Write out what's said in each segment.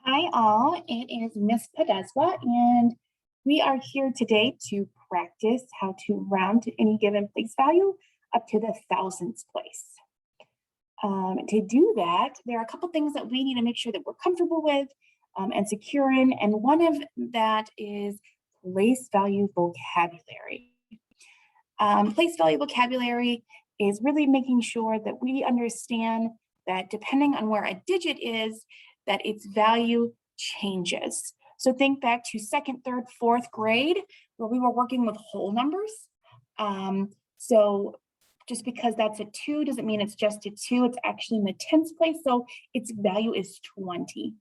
Hi all, it is Miss Podeswa and we are here today to practice how to round to any given place value up to the thousandths place. To do that, there are a couple things that we need to make sure that we're comfortable with and secure in, and one of that is place value vocabulary. Place value vocabulary is really making sure that we understand that depending on where a digit is, that its value changes. So think back to second, third, fourth grade, where we were working with whole numbers. So just because that's a 2 doesn't mean it's just a 2, it's actually in the tens place, so its value is 20.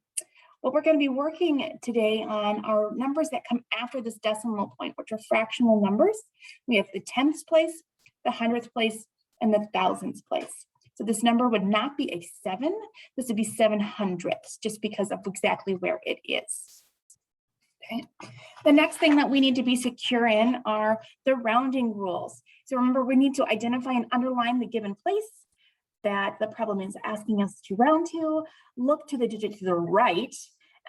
What we're going to be working today on are numbers that come after this decimal point, which are fractional numbers. We have the tenths place, the hundredth place, and the thousandths place. So this number would not be a 7, this would be 700ths, just because of exactly where it is. Okay. The next thing that we need to be secure in are the rounding rules. So remember, we need to identify and underline the given place that the problem is asking us to round to, look to the digit to the right,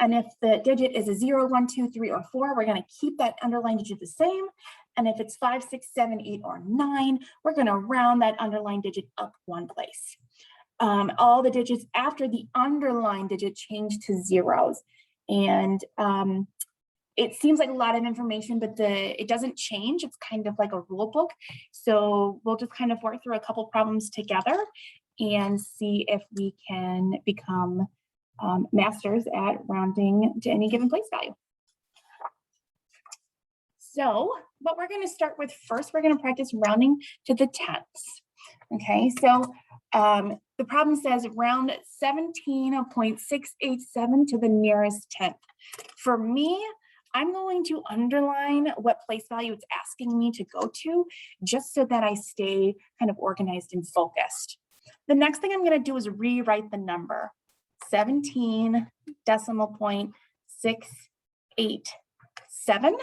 and if the digit is a 0, 1, 2, 3, or 4, we're going to keep that underlined digit the same. And if it's 5, 6, 7, 8, or 9, we're going to round that underlined digit up one place. All the digits after the underlined digit change to zeros. And it seems like a lot of information, but it doesn't change. It's kind of like a rule book. So we'll just kind of work through a couple problems together and see if we can become masters at rounding to any given place value. So what we're going to start with first, we're going to practice rounding to the tenths. Okay, so the problem says round 17.687 to the nearest tenth. For me, I'm going to underline what place value it's asking me to go to, just so that I stay kind of organized and focused. The next thing I'm going to do is rewrite the number 17.687.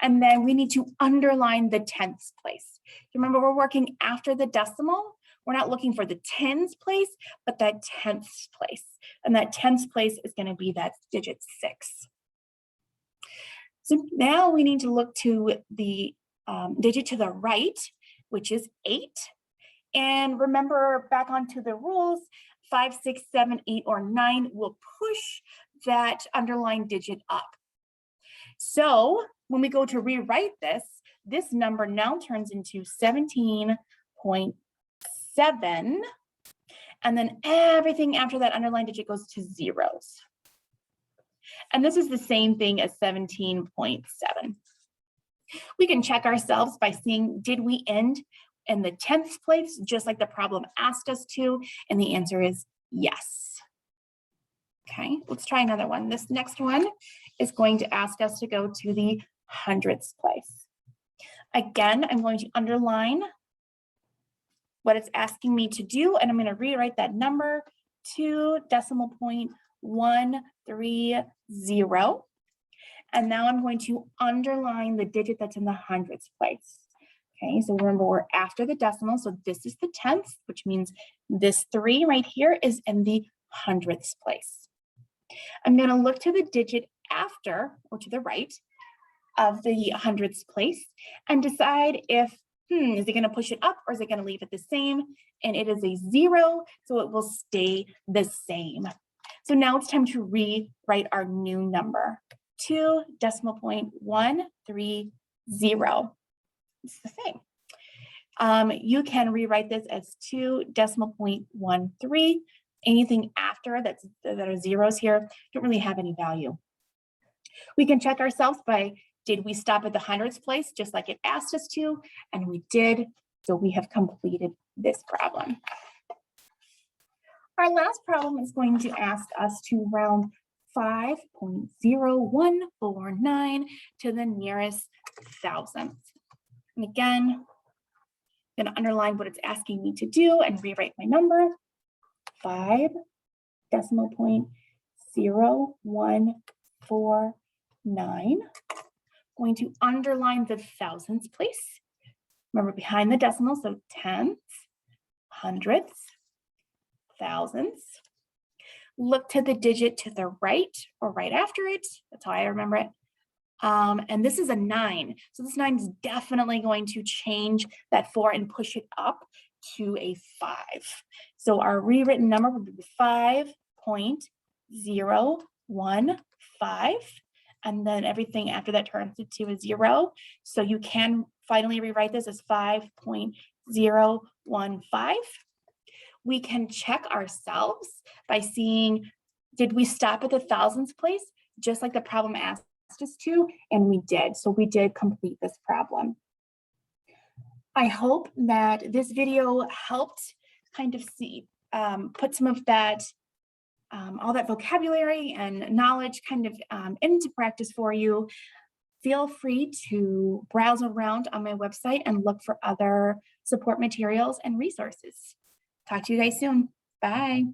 And then we need to underline the tenths place. Remember, we're working after the decimal. We're not looking for the tens place, but that tenths place. And that tenths place is going to be that digit 6. So now we need to look to the digit to the right, which is 8. And remember, back onto the rules, 5, 6, 7, 8, or 9 will push that underlined digit up. So when we go to rewrite this, this number now turns into 17.7. And then everything after that underlined digit goes to zeros. And this is the same thing as 17.7. We can check ourselves by seeing, did we end in the tenths place, just like the problem asked us to? And the answer is yes. Okay, let's try another one. This next one is going to ask us to go to the hundredths place. Again, I'm going to underline what it's asking me to do, and I'm going to rewrite that number to decimal point 130. And now I'm going to underline the digit that's in the hundredths place. Okay, so remember, we're after the decimal, so this is the tenths, which means this 3 right here is in the hundredths place. I'm going to look to the digit after, or to the right, of the hundredths place and decide if, is it going to push it up or is it going to leave it the same? And it is a 0, so it will stay the same. So now it's time to rewrite our new number to decimal point 130. It's the same. You can rewrite this as 2 decimal point 13. Anything after that are zeros here don't really have any value. We can check ourselves by, did we stop at the hundredths place just like it asked us to? And we did, so we have completed this problem. Our last problem is going to ask us to round 5.0149 to the nearest thousandth. And again, I'm going to underline what it's asking me to do and rewrite my number. 5 decimal point 0149. Going to underline the thousandths place. Remember, behind the decimal, so tenths, hundredths, thousandths. look to the digit to the right or right after it. That's how I remember it. And this is a 9. So this 9 is definitely going to change that 4 and push it up to a 5. So our rewritten number would be 5.015. And then everything after that turns into a 0. So you can finally rewrite this as 5.015. We can check ourselves by seeing, did we stop at the thousandths place, just like the problem asked us to? And we did. So we did complete this problem. I hope that this video helped kind of put some of that, all that vocabulary and knowledge kind of into practice for you. Feel free to browse around on my website and look for other support materials and resources. Talk to you guys soon. Bye.